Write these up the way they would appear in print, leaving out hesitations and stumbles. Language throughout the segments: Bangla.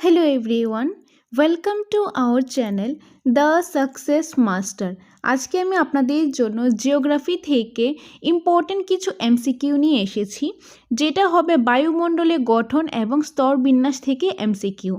Hello everyone, welcome to our channel The Success Master. আজকে আমি আপনাদের জন্য জিওগ্রাফি থেকে ইম্পর্টেন্ট কিছু এমসিকিউ নিয়ে এসেছি, যেটা হবে বায়ুমণ্ডলের গঠন এবং স্তর বিন্যাস থেকে এমসিকিউ।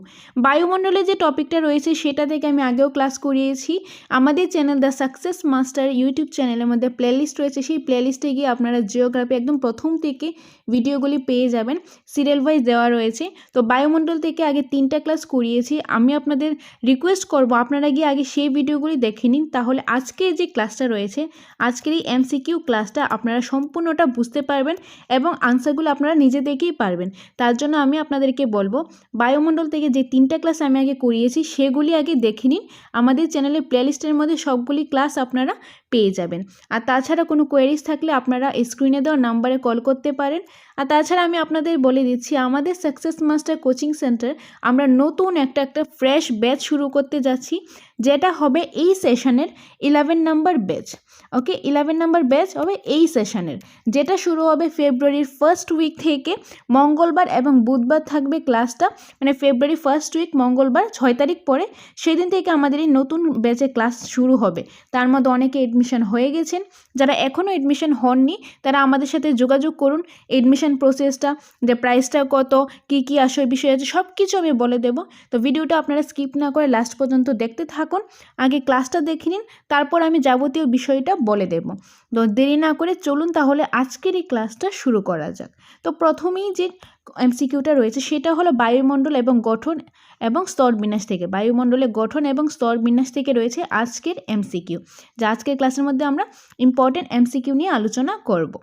বায়ুমণ্ডলে যে টপিকটা রয়েছে সেটা থেকে আমি আগেও ক্লাস করিয়েছি। আমাদের channel the success master YouTube চ্যানেলের মধ্যে প্লেলিস্ট রয়েছে, সেই প্লেলিস্টে গিয়ে আপনারা জিওগ্রাফি একদম প্রথম থেকে ভিডিওগুলি পেয়ে যাবেন, সিরিয়াল ওয়াইজ দেওয়া রয়েছে। তো বায়ুমণ্ডল থেকে আগে 3টা ক্লাস করিয়েছি, আমি আপনাদের রিকোয়েস্ট করব আপনারা গিয়ে আগে সেই ভিডিওগুলি দেখে নিন, তাহলে আজকের যে ক্লাসটা রয়েছে, আজকের এই এমসিকিউ ক্লাসটা আপনারা সম্পূর্ণটা বুঝতে পারবেন এবং আনসারগুলো আপনারা নিজে দেখেই পারবেন। তার জন্য আমি আপনাদেরকে বলবো বায়ুমণ্ডল থেকে যে 3টা ক্লাস আমি আগে করিয়েছি সেগুলি আগে দেখে নিন, আমাদের চ্যানেলের প্লেলিস্টের মধ্যে সবগুলি ক্লাস আপনারা পেয়ে যাবেন। আর তাছাড়া কোনো কোয়েরিজ থাকলে আপনারা স্ক্রিনে দেওয়া নাম্বারে কল করতে পারেন। আর তাছাড়া আমি আপনাদের বলে দিচ্ছি, আমাদের সাকসেস মাস্টার কোচিং সেন্টার আমরা নতুন একটা ফ্রেশ ব্যাচ শুরু করতে যাচ্ছি, যেটা হবে এই সেশনের 11 নাম্বার ব্যাচ। ওকে, 11 নাম্বার ব্যাচ হবে এই সেশনের, যেটা শুরু হবে ফেব্রুয়ারির ফার্স্ট উইক থেকে। মঙ্গলবার এবং বুধবার থাকবে ক্লাসটা, মানে ফেব্রুয়ারি ফার্স্ট উইক মঙ্গলবার 6 তারিখ পরে, সেদিন থেকে আমাদের এই নতুন ব্যাচে ক্লাস শুরু হবে। তার মধ্যে অনেকে এডমিশন হয়ে গেছেন, যারা এখনও এডমিশন হননি তারা আমাদের সাথে যোগাযোগ করুন। এডমিশন প্রসেসটা, যে প্রাইসটা কত, কী কী বিষয় আছে, সব কিছু আমি বলে দেবো। তো ভিডিওটা আপনারা স্কিপ না করে লাস্ট পর্যন্ত দেখতে থাকুন, আগে ক্লাসটা দেখে নিন, তারপর আমি যাবতীয় বিষয়টা বলে দেব। তো দেরি না করে চলুন তাহলে আজকের এই ক্লাসটা শুরু করা যাক। তো প্রথমেই যে এমসিকিউটা রয়েছে সেটা হলো বায়ুমণ্ডল এবং গঠন এবং স্তর বিন্যাস থেকে। বায়ুমণ্ডলের গঠন এবং স্তর বিন্যাস থেকে রয়েছে আজকের এমসিকিউ, যা আজকের ক্লাসের মধ্যে আমরা ইম্পর্টেন্ট এমসিকিউ নিয়ে আলোচনা করব।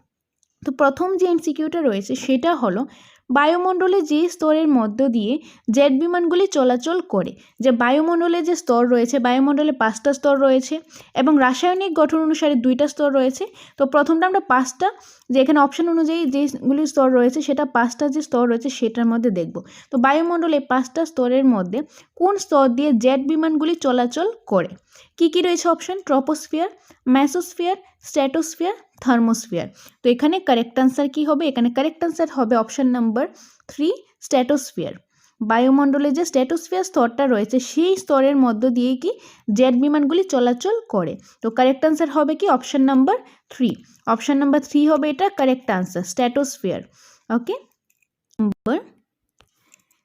তো প্রথম যে এমসিকিউটা রয়েছে সেটা হলো বায়ুমণ্ডলে যে স্তরের মধ্য দিয়ে জেট বিমানগুলি চলাচল করে। যে বায়ুমণ্ডলে যে স্তর রয়েছে, বায়ুমণ্ডলে 5টা স্তর রয়েছে এবং রাসায়নিক গঠন অনুসারে 2টা স্তর রয়েছে। তো প্রথমটা আমরা 5টা, যে এখানে অপশন অনুযায়ী যেগুলি স্তর রয়েছে সেটা 5টা যে স্তর রয়েছে সেটার মধ্যে দেখব। তো বায়ুমণ্ডলে 5টা স্তরের মধ্যে কোন স্তর দিয়ে জেট বিমানগুলি চলাচল করে? কি কি রয়েছে option? Troposphere, mesosphere, stratosphere, thermosphere. তো এখানে কারেক্ট আনসার কি হবে? এখানে কারেক্ট আনসার হবে অপশন নাম্বার 3, স্ট্র্যাটোস্ফিয়ার। বায়ুমণ্ডলে যে স্ট্র্যাটোস্ফিয়ার স্তরটা রয়েছে সেই স্তরের মধ্য দিয়ে কি জেট বিমানগুলি চলাচল করে। তো কারেক্ট আনসার হবে কি অপশন নাম্বার 3। অপশন নাম্বার 3 হবে এটা কারেক্ট আনসার, স্ট্র্যাটোস্ফিয়ার। ওকে, নাম্বার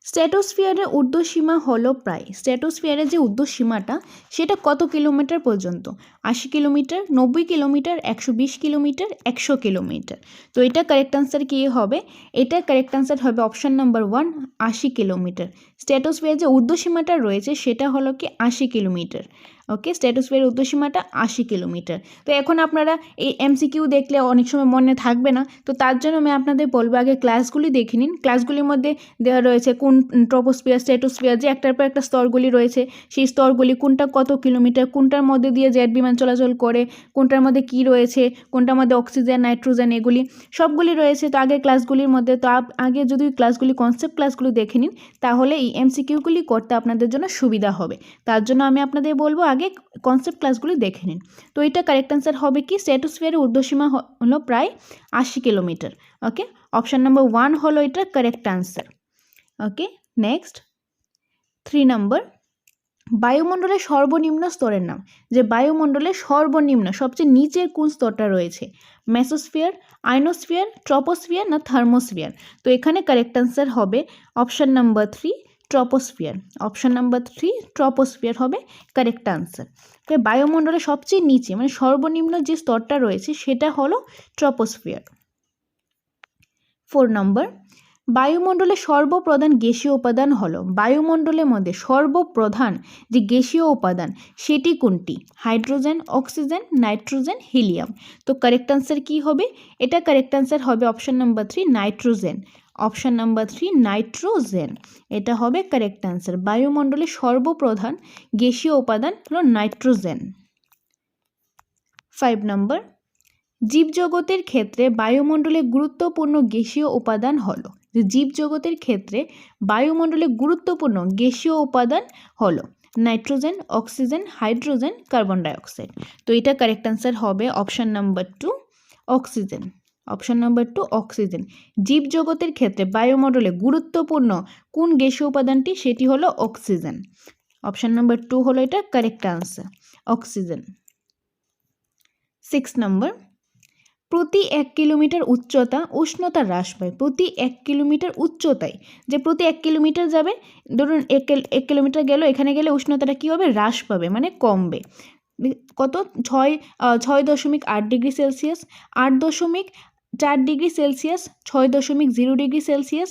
স্ট্র্যাটোস্ফিয়ারের ঊর্ধ্বসীমা হলো প্রায়, স্ট্র্যাটোস্ফিয়ারের যে ঊর্ধ্বসীমাটা সেটা কত কিলোমিটার পর্যন্ত? 80 কিলোমিটার, 90 কিলোমিটার, 120 কিলোমিটার, 100 কিলোমিটার। তো এটা কারেক্ট আনসার কী হবে? এটা কারেক্ট আনসার হবে অপশান নাম্বার 1, 80 কিলোমিটার। স্ট্র্যাটোস্ফিয়ারের যে ঊর্ধ্বসীমাটা রয়েছে সেটা হলো কি 80 কিলোমিটার। ওকে, স্ট্র্যাটোস্ফিয়ারের ঊর্ধ্বসীমাটা 80 কিলোমিটার। তো এখন আপনারা এই এমসিকিউ দেখলে অনেক সময় মনে থাকবে না, তো তার জন্য আমি আপনাদের বলবো আগে ক্লাসগুলি দেখে নিন। ক্লাসগুলির মধ্যে দেওয়া রয়েছে কোন ট্রপোস্ফিয়ার, স্ট্র্যাটোস্ফিয়ার যে একটার পর একটা স্তরগুলি রয়েছে, সেই স্তরগুলি কোনটা কত কিলোমিটার, কোনটার মধ্যে দিয়ে জেট বিমান চলাচল করে, কোনটার মধ্যে কি রয়েছে, কোনটার মধ্যে অক্সিজেন, নাইট্রোজেন, এগুলি সবগুলি রয়েছে। তো আগে ক্লাসগুলির মধ্যে, তো আগে যদি ক্লাসগুলি কনসেপ্ট ক্লাসগুলি দেখে নিন তাহলে এই এমসিকিউগুলি করতে আপনাদের জন্য সুবিধা হবে। তার জন্য আমি আপনাদের বলবো আগে কনসেপ্ট ক্লাসগুলি দেখে নিন। তো এটা কারেক্ট আনসার হবে কি স্ট্র্যাটোস্ফিয়ারের ঊর্ধ্বসীমা হলো প্রায় 80 কিলোমিটার। ওকে, অপশান নাম্বার 1 হলো এটা কারেক্ট আনসার। ওকে, নেক্সট 3 নম্বর, বায়ুমণ্ডলের সর্বনিম্ন স্তরের নাম। যে বায়ুমণ্ডলের সর্বনিম্ন সবচেয়ে নিচের কোন স্তরটা রয়েছে? মেসোস্ফিয়ার, আয়নোস্ফিয়ার, ট্রপোস্ফিয়ার না থার্মোস্ফিয়ার? তো এখানে কারেক্ট আনসার হবে option number 3, troposphere. Option number 3 troposphere হবে কারেক্ট আনসার। বায়ুমণ্ডলের সবচেয়ে নিচে মানে সর্বনিম্ন যে স্তরটা রয়েছে সেটা হলো ট্রপোস্ফিয়ার। 4 নম্বর, বায়ুমণ্ডলের সর্বপ্রধান গ্যাসীয় উপাদান হলো, বায়ুমণ্ডলের মধ্যে সর্বপ্রধান যে গ্যাসীয় উপাদান সেটি কোনটি? Hydrogen, oxygen, nitrogen, helium. তো কারেক্ট আনসার কি হবে? এটা কারেক্ট আনসার হবে option number 3, nitrogen. Option number 3 nitrogen, এটা হবে কারেক্ট আনসার। বায়ুমণ্ডলের সর্বপ্রধান গ্যাসীয় উপাদান হলো নাইট্রোজেন। 5 নম্বর, জীবজগতের ক্ষেত্রে বায়ুমণ্ডলে গুরুত্বপূর্ণ গ্যাসীয় উপাদান হলো, যে জীবজগতের ক্ষেত্রে বায়ুমণ্ডলে গুরুত্বপূর্ণ গ্যাসীয় উপাদান হলো nitrogen, oxygen, hydrogen, carbon dioxide. তো এটা কারেক্ট আনসার হবে option number 2, oxygen. Option number 2 oxygen. জীবজগতের ক্ষেত্রে বায়ুমণ্ডলে গুরুত্বপূর্ণ কোন গ্যাসীয় উপাদানটি? সেটি হলো অক্সিজেন। অপশন নাম্বার 2 হলো এটা কারেক্ট আনসার, অক্সিজেন। 6 নম্বর, প্রতি 1 কিলোমিটার উচ্চতা উষ্ণতা হ্রাস পায়। প্রতি 1 কিলোমিটার উচ্চতায়, যে প্রতি 1 কিলোমিটার যাবে, ধরুন 1 কিলোমিটার গেল, এখানে গেলে উষ্ণতাটা কী হবে? হ্রাস পাবে, মানে কমবে। কত? 6.8 degree Celsius, 8.4 degree Celsius, 6.0 degree Celsius,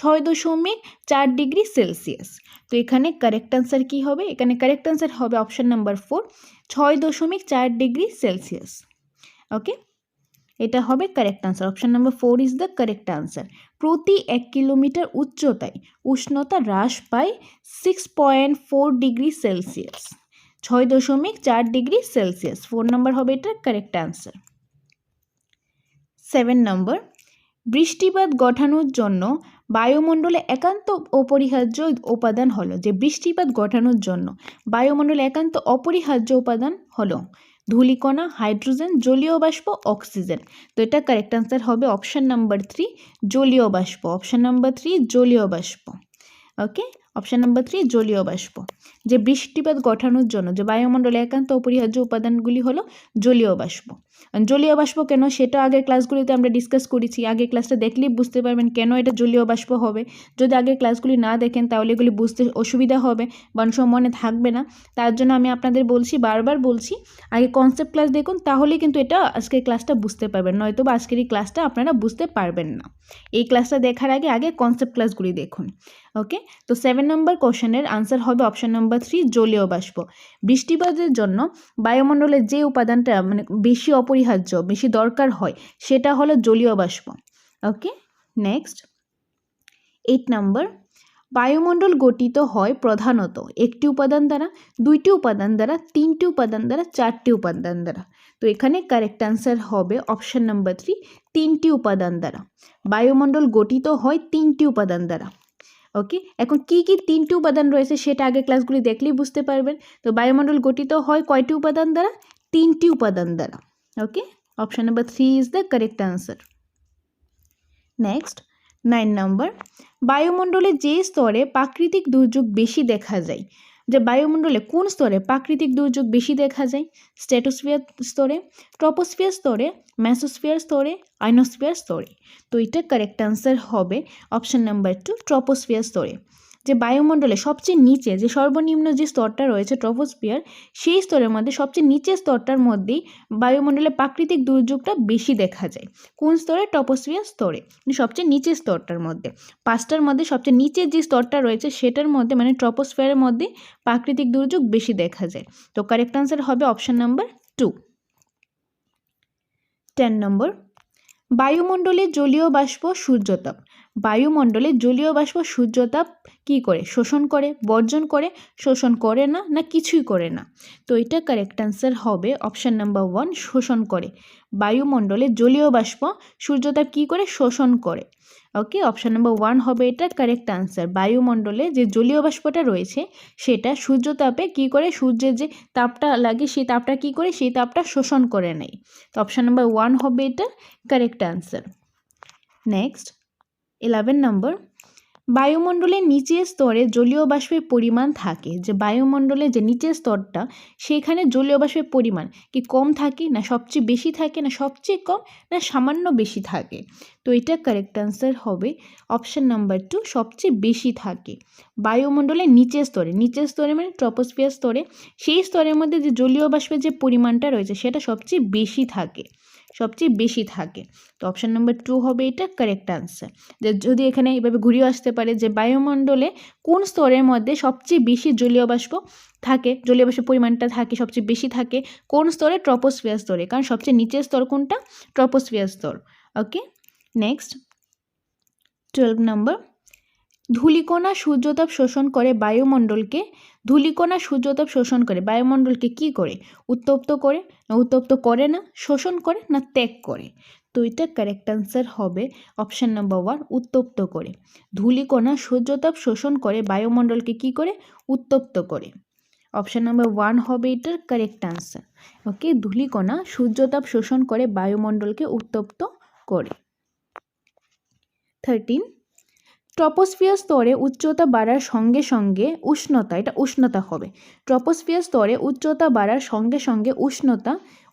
6.4 degree Celsius. তো এখানে কারেক্ট আনসার কী হবে? এখানে কারেক্ট আনসার হবে অপশন নাম্বার 4, 6.4 ডিগ্রি সেলসিয়াস। ওকে, এটা হবে correct answer. Option number 4 is the correct answer. প্রতি 1 কিলোমিটার উচ্চতায় উষ্ণতা হ্রাস পায় 6.4 ডিগ্রি সেলসিয়াস, 6.4 ডিগ্রি সেলসিয়াস। 4 নম্বর হবে এটা কারেক্ট আনসার। 7 নম্বর, বৃষ্টিপাত ঘটানোর জন্য বায়ুমণ্ডলে একান্ত অপরিহার্য উপাদান হলো, যে বৃষ্টিপাত ঘটানোর জন্য বায়ুমণ্ডলে একান্ত অপরিহার্য উপাদান হলো ধূলিকণা, হাইড্রোজেন, জলীয় বাষ্প, অক্সিজেন। তো এটা কারেক্ট আনসার হবে অপশন নাম্বার 3 জলীয় বাষ্প। অপশন নাম্বার 3 জলীয় বাষ্প। ওকে, অপশন নাম্বার 3 জলীয় বাষ্প। যে বৃষ্টিপাত ঘটানোর জন্য যে বায়ুমণ্ডলে একান্ত অপরিহার্য উপাদানগুলি হলো জলীয় বাষ্প। জলীয় বাষ্প কেন, সেটা আগের ক্লাসগুলিতে আমরা ডিসকাস করেছি। আগের ক্লাসটা দেখলেই বুঝতে পারবেন কেন এটা জলীয় বাষ্প হবে। যদি আগের ক্লাসগুলি না দেখেন তাহলে এগুলি বুঝতে অসুবিধা হবে বা অনেক সময় মনে থাকবে না। তার জন্য আমি আপনাদের বলছি, বারবার বলছি, আগে কনসেপ্ট ক্লাস দেখুন, তাহলে কিন্তু এটা আজকের ক্লাসটা বুঝতে পারবেন, নয়তো বা আজকের এই ক্লাসটা আপনারা বুঝতে পারবেন না। এই ক্লাসটা দেখার আগে কনসেপ্ট ক্লাসগুলি দেখুন। ওকে, তো 7 নম্বর কোশ্চেনের আনসার হবে অপশন নাম্বার 3 জলীয় বাষ্প। বৃষ্টিপাতের জন্য বায়ুমণ্ডলে যে উপাদানটা মানে বেশি অপরিহার্য, বেশি দরকার হয়, সেটা হলো জলীয় বাষ্প। ওকে, নেক্সট 8 নম্বর, বায়ুমণ্ডল গঠিত হয় প্রধানত একটি উপাদান দ্বারা, 2টি উপাদান দ্বারা, 3টি উপাদান দ্বারা, 4টি উপাদান দ্বারা। তো এখানে কারেক্ট আনসার হবে অপশন নাম্বার 3 3টি উপাদান দ্বারা। বায়ুমণ্ডল গঠিত হয় 3টি উপাদান দ্বারা। ওকে, এখন কি কি 3টি উপাদান রয়েছে সেটা আগে ক্লাসগুলি দেখলেই বুঝতে পারবেন। তো বায়ুমণ্ডল গঠিত হয় কয়টি উপাদান দ্বারা? 3টি উপাদান দ্বারা। Okay, option number 3 is the correct answer. Next 9 number, বায়ুমণ্ডলে যে স্তরে প্রাকৃতিক দুর্যোগ বেশি দেখা যায়, যে বায়ুমণ্ডলে কোন স্তরে প্রাকৃতিক দুর্যোগ বেশি দেখা যায়? স্ট্র্যাটোস্ফিয়ার স্তরে, ট্রপোস্ফিয়ার স্তরে, মেসোস্ফিয়ার স্তরে, আয়নোস্ফিয়ার স্তরে। তো এটা কারেক্ট আনসার হবে অপশন নাম্বার 2 ট্রপোস্ফিয়ার স্তরে। যে বায়ুমণ্ডলে সবচেয়ে নিচে যে সর্বনিম্ন যে স্তরটা রয়েছে ট্রপোস্ফিয়ার, সেই স্তরের মধ্যে সবচেয়ে নিচের স্তরটার মধ্যেই বায়ুমণ্ডলে প্রাকৃতিক দুর্যোগটা বেশি দেখা যায়। কোন স্তরে? ট্রপোস্ফিয়ার স্তরে, মানে সবচেয়ে নিচের স্তরটার মধ্যে। 5টার মধ্যে সবচেয়ে নিচের যে স্তরটা রয়েছে সেটার মধ্যে, মানে ট্রপোস্ফিয়ারের মধ্যে প্রাকৃতিক দুর্যোগ বেশি দেখা যায়। তো কারেক্ট আনসার হবে অপশন নাম্বার 2। 10 নম্বর, বায়ুমণ্ডলে জলীয় বাষ্প সূর্যতাপ। বায়ুমণ্ডলে জলীয় বাষ্প সূর্যতাপ কী করে? শোষণ করে, বর্জন করে, শোষণ করে না, না কিছুই করে না? তো এটা কারেক্ট আনসার হবে অপশন নাম্বার 1 শোষণ করে। বায়ুমণ্ডলে জলীয় বাষ্প সূর্যতাপ কী করে? শোষণ করে। ওকে, অপশন নাম্বার 1 হবে এটা কারেক্ট আনসার। বায়ুমণ্ডলে যে জলীয় বাষ্পটা রয়েছে সেটা সূর্যতাপে কী করে? সূর্যের যে তাপটা লাগে সেই তাপটা কী করে? সেই তাপটা শোষণ করে নেয়। তো অপশন নাম্বার 1 হবে এটা কারেক্ট আনসার। নেক্সট 11 নম্বর, বায়ুমণ্ডলের নিচের স্তরে জলীয় বাষ্পের পরিমাণ থাকে। যে বায়ুমণ্ডলের যে নিচের স্তরটা সেখানে জলীয় বাষ্পের পরিমাণ কি কম থাকে, না সবচেয়ে বেশি থাকে, না সবচেয়ে কম, না সামান্য বেশি থাকে? তো এটা কারেক্ট আনসার হবে অপশন নাম্বার 2 সবচেয়ে বেশি থাকে। বায়ুমণ্ডলের নিচের স্তরে মানে ট্রপোস্ফিয়ার স্তরে, সেই স্তরের মধ্যে যে জলীয় বাষ্পের যে পরিমাণটা রয়েছে সেটা সবচেয়ে বেশি থাকে, সবচেয়ে বেশি থাকে। তো অপশন নাম্বার 2 হবে এটা কারেক্ট আনসার। যদি এখানে এইভাবে ঘুরিয়ে আসতে পারে যে বায়ুমণ্ডলে কোন স্তরের মধ্যে সবচেয়ে বেশি জলীয় বাষ্প থাকে, জলীয় বাষ্পের পরিমাণটা থাকে সবচেয়ে বেশি থাকে কোন স্তরে? ট্রপোস্ফিয়ার স্তরে, কারণ সবচেয়ে নিচের স্তর কোনটা? ট্রপোস্ফিয়ার স্তর। ওকে, নেক্সট 12 নম্বর, ধূলিকণা সূর্যতাপ শোষণ করে বায়ুমণ্ডলকে। ধূলিকণা সূর্যতাপ শোষণ করে বায়ুমণ্ডলকে কি করে? উত্তপ্ত করে, না উত্তপ্ত করে না, শোষণ করে, না ত্যাগ করে? তো এটা কারেক্ট আনসার হবে অপশন নাম্বার 1 উত্তপ্ত করে। ধূলিকণা সূর্যতাপ শোষণ করে বায়ুমণ্ডলকে কি করে? উত্তপ্ত করে। অপশন নাম্বার 1 হবে এটার কারেক্ট আনসার। ওকে, ধূলিকণা সূর্যতাপ শোষণ করে বায়ুমণ্ডলকে উত্তপ্ত করে। 13 ট্রপোস্ফিয়ার স্তরে উচ্চতা বাড়ার সঙ্গে সঙ্গে উষ্ণতা, এটা উষ্ণতা হবে। ট্রপোস্ফিয়ার স্তরে উচ্চতা বাড়ার সঙ্গে সঙ্গে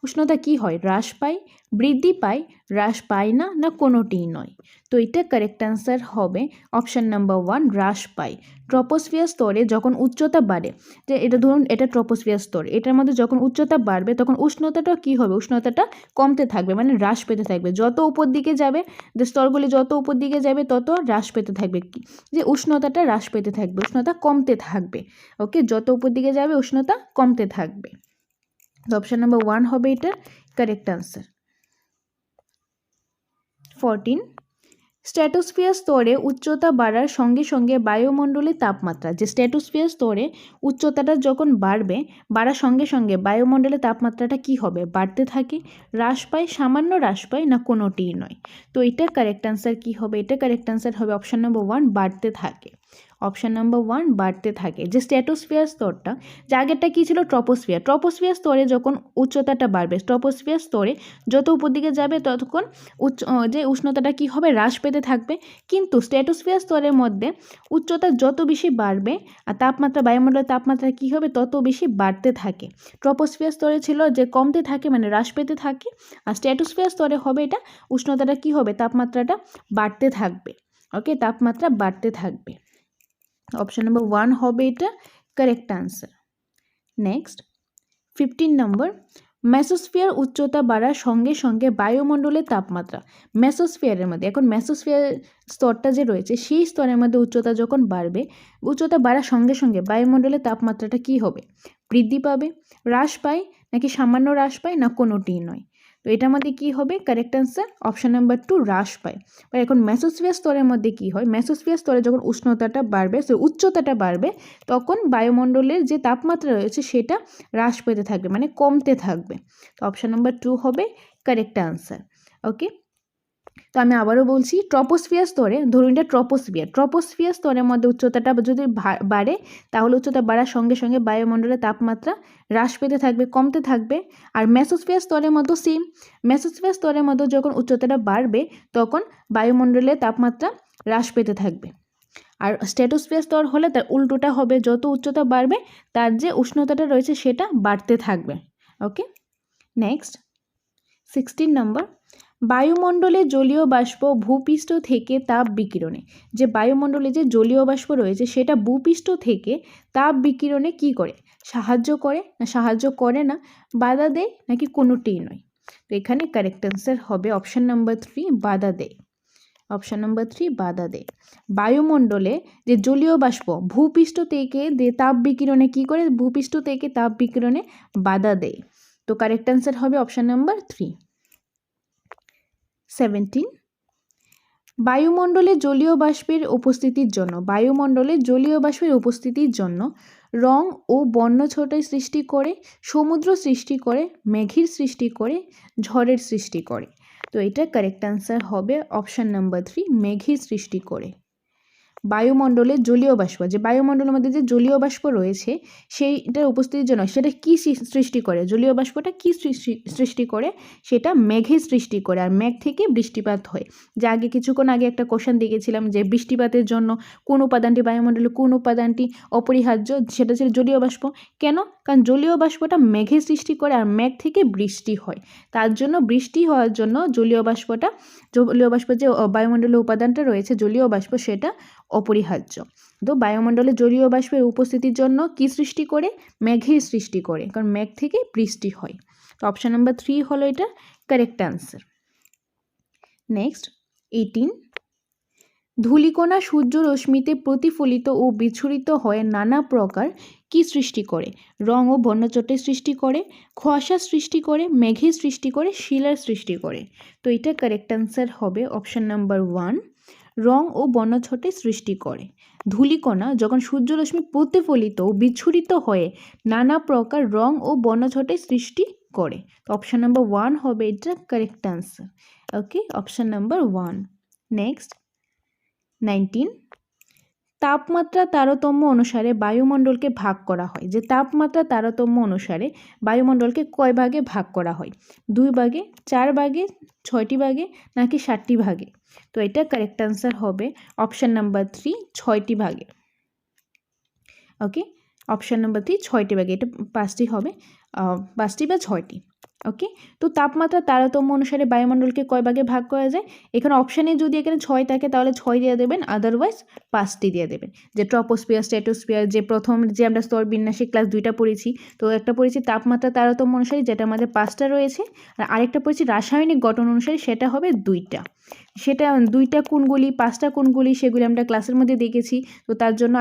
উষ্ণতা কি হয়? হ্রাস পায়, বৃদ্ধি পায়, হ্রাস পায় না, না কোনোটিই নয়। তো এটা কারেক্ট অ্যান্সার হবে অপশান নাম্বার 1, হ্রাস পায়। ট্রপোস্ফিয়ার স্তরে যখন উচ্চতা বাড়ে, যে এটা ধরুন এটা ট্রপোস্ফিয়ার স্তর, এটার মধ্যে যখন উচ্চতা বাড়বে তখন উষ্ণতাটা কি হবে? উষ্ণতাটা কমতে থাকবে, মানে হ্রাস পেতে থাকবে। যত উপর দিকে যাবে, যে স্তরগুলি যত উপর দিকে যাবে তত হ্রাস পেতে থাকবে, যে উষ্ণতাটা হ্রাস পেতে থাকবে, উষ্ণতা কমতে থাকবে। ওকে, যত উপর দিকে যাবে উষ্ণতা কমতে থাকবে। তো অপশন নাম্বার 1 হবে এটার কারেক্ট আনসার। 14 স্ট্র্যাটোস্ফিয়ার স্তরে উচ্চতা বাড়ার সঙ্গে সঙ্গে বায়ুমণ্ডলের তাপমাত্রা, যে স্ট্র্যাটোস্ফিয়ার স্তরে উচ্চতাটা যখন বাড়ার সঙ্গে সঙ্গে বায়ুমণ্ডলের তাপমাত্রাটা কি হবে? বাড়তে থাকে, হ্রাস পায়, সামান্য হ্রাস পায়, না কোনোটিই নয়। তো এটা কারেক্ট আনসার কি হবে? এটা কারেক্ট আনসার হবে অপশন নাম্বার 1, বাড়তে থাকে। অপশান নাম্বার 1 বাড়তে থাকে। যে স্ট্র্যাটোস্ফিয়ার স্তরটা, যে আগেরটা কী ছিল? ট্রপোস্ফিয়ার স্তরে যখন উচ্চতাটা বাড়বে, ট্রপোস্ফিয়ার স্তরে যত উপর দিকে যাবে ততক্ষণ যে উষ্ণতাটা কি হবে? হ্রাস পেতে থাকবে। কিন্তু স্ট্র্যাটোস্ফিয়ার স্তরের মধ্যে উচ্চতা যত বেশি বাড়বে আর তাপমাত্রা, বায়ুমণ্ডলের তাপমাত্রা কি হবে? তত বেশি বাড়তে থাকে। ট্রপোস্ফিয়ার স্তরে ছিল যে কমতে থাকে, মানে হ্রাস পেতে থাকে, আর স্ট্র্যাটোস্ফিয়ার স্তরে হবে এটা উষ্ণতাটা কি হবে? তাপমাত্রাটা বাড়তে থাকবে। ওকে, তাপমাত্রা বাড়তে থাকবে। অপশন নাম্বার 1 হবে এটা কারেক্ট আনসার। নেক্সট 15 নম্বর, মেসোস্ফিয়ার উচ্চতা বাড়ার সঙ্গে সঙ্গে বায়ুমণ্ডলের তাপমাত্রা, মেসোস্ফিয়ারের মধ্যে, এখন মেসোস্ফিয়ার স্তরটা যে রয়েছে সেই স্তরের মধ্যে উচ্চতা যখন বাড়বে, উচ্চতা বাড়ার সঙ্গে সঙ্গে বায়ুমণ্ডলের তাপমাত্রাটা কি হবে? বৃদ্ধি পাবে, হ্রাস পায়, নাকি সামান্য হ্রাস পায়, না কোনোটিই নয়। তো এটার মধ্যে কী হবে? কারেক্ট অ্যান্সার অপশান নাম্বার 2, হ্রাস পায়। এখন মেসোস্ফিয়ার স্তরের মধ্যে কী হয়? মেসোস্ফিয়ার স্তরে যখন উষ্ণতাটা বাড়বে, উচ্চতাটা বাড়বে, তখন বায়ুমণ্ডলের যে তাপমাত্রা রয়েছে সেটা হ্রাস পেতে থাকবে, মানে কমতে থাকবে। তো অপশান নাম্বার 2 হবে কারেক্ট অ্যান্সার। ওকে, তো আমি আবারও বলছি, ট্রপোস্ফিয়ার স্তরে, ধরুন এটা ট্রপোস্ফিয়ার স্তরের মধ্যে উচ্চতাটা যদি বাড়ে, তাহলে উচ্চতা বাড়ার সঙ্গে সঙ্গে বায়ুমণ্ডলের তাপমাত্রা হ্রাস পেতে থাকবে, কমতে থাকবে। আর মেসোস্ফিয়ার স্তরের মতো সেম, মেসোস্ফিয়ার স্তরের মধ্যে যখন উচ্চতাটা বাড়বে তখন বায়ুমণ্ডলের তাপমাত্রা হ্রাস পেতে থাকবে। আর স্ট্র্যাটোস্ফিয়ার স্তর হলে তার উল্টোটা হবে, যত উচ্চতা বাড়বে তার যে উষ্ণতাটা রয়েছে সেটা বাড়তে থাকবে। ওকে, নেক্সট 16 নম্বর, বায়ুমণ্ডলে জলীয় বাষ্প ভূপৃষ্ঠ থেকে তাপ বিকিরণে, যে বায়ুমণ্ডলে যে জলীয় বাষ্প রয়েছে সেটা ভূপৃষ্ঠ থেকে তাপ বিকিরণে কি করে? সাহায্য করে, না সাহায্য করে না, বাধা দেয়, নাকি কোনোটিই নয়। তো এখানে কারেক্ট অ্যান্সার হবে অপশান নাম্বার 3, বাধা দেয়। অপশান নাম্বার 3 বাধা দেয়। বায়ুমণ্ডলে যে জলীয় বাষ্প ভূপৃষ্ঠ থেকে তাপ বিকিরণে কি করে? ভূপৃষ্ঠ থেকে তাপ বিকিরণে বাধা দেয়। তো কারেক্ট অ্যান্সার হবে অপশান নাম্বার 3। 17 বায়ুমণ্ডলে জলীয় বাষ্পের উপস্থিতির জন্য রং ও বর্ণছটাই সৃষ্টি করে, সমুদ্র সৃষ্টি করে, মেঘের সৃষ্টি করে, ঝড়ের সৃষ্টি করে। তো এটা কারেক্ট অ্যান্সার হবে অপশান নাম্বার 3, মেঘের সৃষ্টি করে। বায়ুমণ্ডলে জলীয় বাষ্প, যে বায়ুমণ্ডলের মধ্যে যে জলীয় বাষ্প রয়েছে সেইটার উপস্থিতির জন্য সেটা কি সৃষ্টি করে? জলীয় বাষ্পটা কি সৃষ্টি করে? সেটা মেঘের সৃষ্টি করে, আর মেঘ থেকে বৃষ্টিপাত হয়। যে আগে কিছুক্ষণ আগে একটা কোশ্চেন দেখেছিলাম যে বৃষ্টিপাতের জন্য কোন উপাদানটি, বায়ুমণ্ডলে কোন উপাদানটি অপরিহার্য? সেটা ছিল জলীয় বাষ্প। কেন? কারণ জলীয় বাষ্পটা মেঘের সৃষ্টি করে আর মেঘ থেকে বৃষ্টি হয়, তার জন্য বৃষ্টি হওয়ার জন্য জলীয় বাষ্প যে বায়ুমণ্ডলের উপাদানটা রয়েছে জলীয় বাষ্প সেটা অপরিহার্য। তো বায়ুমণ্ডলে জলীয় বাষ্পের উপস্থিতির জন্য কি সৃষ্টি করে? মেঘের সৃষ্টি করে, কারণ মেঘ থেকে বৃষ্টি হয়। তো অপশান নাম্বার 3 হলো এটা কারেক্ট অ্যান্সার। নেক্সট 18 ধূলিকণা সূর্য রশ্মিতে প্রতিফলিত ও বিচ্ছুরিত হয়ে নানা প্রকার কি সৃষ্টি করে? রং ও বর্ণচটের সৃষ্টি করে, কুয়াশা সৃষ্টি করে, মেঘের সৃষ্টি করে, শিলার সৃষ্টি করে। তো এটা কারেক্ট অ্যান্সার হবে অপশান নাম্বার 1, রং ও বর্ণছটের সৃষ্টি করে। ধূলিকণা যখন সূর্যরশ্মি প্রতিফলিত ও বিচ্ছুরিত হয়ে নানা প্রকার রং ও বর্ণছটের সৃষ্টি করে। তো অপশান নাম্বার 1 হবে এটা কারেক্ট অ্যান্সার। ওকে, অপশান নাম্বার 1। নেক্সট 19 তাপমাত্রা তারতম্য অনুসারে বায়ুমণ্ডলকে ভাগ করা হয়, যে তাপমাত্রা তারতম্য অনুসারে বায়ুমণ্ডলকে কয় ভাগে ভাগ করা হয়, 2 ভাগে, 4 ভাগে, 6টি ভাগে নাকি 7টি ভাগে। তো এটা কারেক্ট আনসার হবে অপশান নাম্বার 3, 6টি ভাগে। ওকে, অপশান নাম্বার 3 6টি ভাগে, এটা 5টি হবে, 5টি বা 6টি। ওকে, তো তাপমাত্রা তারতম্য অনুসারে বায়ুমণ্ডলকে কয় ভাগে ভাগ করা যায়, এখানে অপশানে যদি এখানে 6 থাকে তাহলে 6 দিয়ে দেবেন, আদারওয়াইজ 5টি দিয়ে দেবেন। যে ট্রপোস্ফিয়ার, স্ট্র্যাটোস্ফিয়ার, যে প্রথম যে আমরা স্তর বিন্যাসে ক্লাস 2টা পড়েছি, তো একটা পড়েছি তাপমাত্রা তারতম্য অনুসারে যেটা আমাদের 5টা রয়েছে, আর আরেকটা পড়েছি রাসায়নিক গঠন অনুসারে, সেটা হবে 2টা। সেটা 2টা কোনগুলি, 5টা কোনগুলি, সেগুলি আমরা ক্লাসের মধ্যে দেখেছি। তো তার জন্য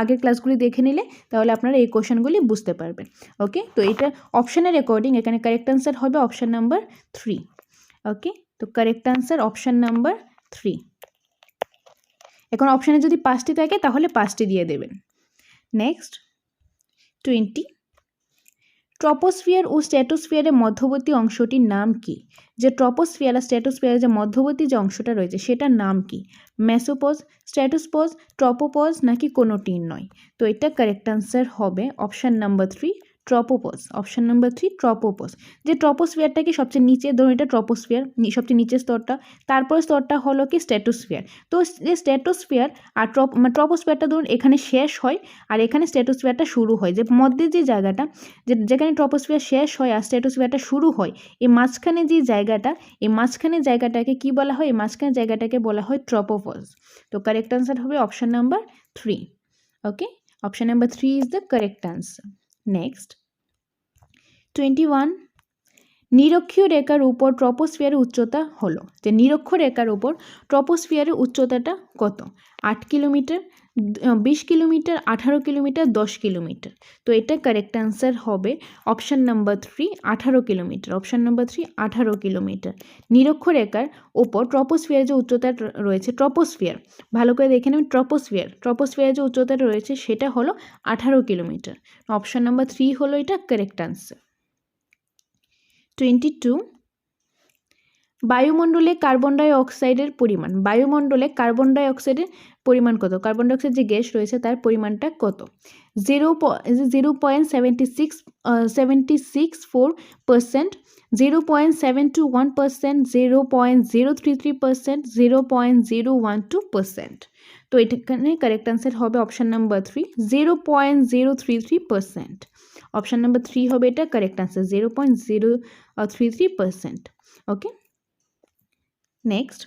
আগের ক্লাসগুলি দেখে নিলে তাহলে আপনারা এই কোশ্চেনগুলি বুঝতে পারবেন। ওকে, তো এটা অপশানের অ্যাকর্ডিং এখানে কারেক্ট আনসার হবে অপশান নাম্বার 3। ওকে, তো কারেক্ট আনসার অপশান নাম্বার 3। এখন অপশানে যদি 5টি থাকে তাহলে 5টি দিয়ে দেবেন। নেক্সট 20, ট্রপোস্ফিয়ার ও স্ট্র্যাটোস্ফিয়ারের মধ্যবর্তী অংশটির নাম কি? যে ট্রপোস্ফিয়ার আর স্ট্র্যাটোস্ফিয়ারের যে মধ্যবর্তী যে অংশটা রয়েছে সেটার নাম কি? মেসোপজ, স্ট্র্যাটোস্পজ, ট্রপোপজ নাকি কোনোটির নয়? তো এটা কারেক্ট আনসার হবে option number 3, tropopause. Option number 3 tropopause. যে ট্রপোস্ফিয়ারটাকে সবচেয়ে নিচে, ধরুন এটা ট্রপোস্ফিয়ার, সবচেয়ে নিচের স্তরটা, তারপর স্তরটা হলো কি স্ট্র্যাটোস্ফিয়ার। তো যে স্ট্র্যাটোস্ফিয়ার আর ট্রপোস্ফিয়ারটা ধরুন এখানে শেষ হয় আর এখানে স্ট্র্যাটোস্ফিয়ারটা শুরু হয়, যে মধ্যে যে জায়গাটা, যেখানে ট্রপোস্ফিয়ার শেষ হয় আর স্ট্র্যাটোস্ফিয়ারটা শুরু হয়, এই মাঝখানে যে জায়গাটা, এই মাঝখানে জায়গাটাকে কি বলা হয়? এই মাঝখানে জায়গাটাকে বলা হয় ট্রপোপজ। তো কারেক্ট আনসার হবে option number 3। Okay, option number 3 is the correct answer. Next 21, নিরক্ষীয় রেখার উপর ট্রপোস্ফিয়ারের উচ্চতা হলো, যে নিরক্ষ রেখার উপর ট্রপোস্ফিয়ারের উচ্চতাটা কত? 8 কিলোমিটার, 20 কিলোমিটার, 18 কিলোমিটার, 10 কিলোমিটার। তো এটা কারেক্ট আনসার হবে option number 3, 18 kilometre. Option number 3 18 kilometre. নিরক্ষ রেখার ওপর ট্রপোস্ফিয়ারের যে উচ্চতা রয়েছে, ট্রপোস্ফিয়ার ভালো করে দেখে নেবেন, ট্রপোস্ফিয়ারের যে উচ্চতাটা রয়েছে সেটা হলো 18 কিলোমিটার। অপশান নাম্বার 3 হলো এটা কারেক্ট আনসার। 22, বায়ুমণ্ডলে কার্বন ডাই অক্সাইডের পরিমাণ, বায়ুমণ্ডলে কার্বন ডাই অক্সাইডের পরিমাণ কত? কার্বন ডাই অক্সাইড যে গ্যাস রয়েছে তার পরিমাণটা কত? 0.7664%, 0.721%, 0.033%, 0.012%। তো এখানে কারেক্ট আনসার হবে অপশান নাম্বার 3, 0.033%। অপশান নাম্বার 3 হবে এটা কারেক্ট আনসার, 0.033%। ওকে, নেক্সট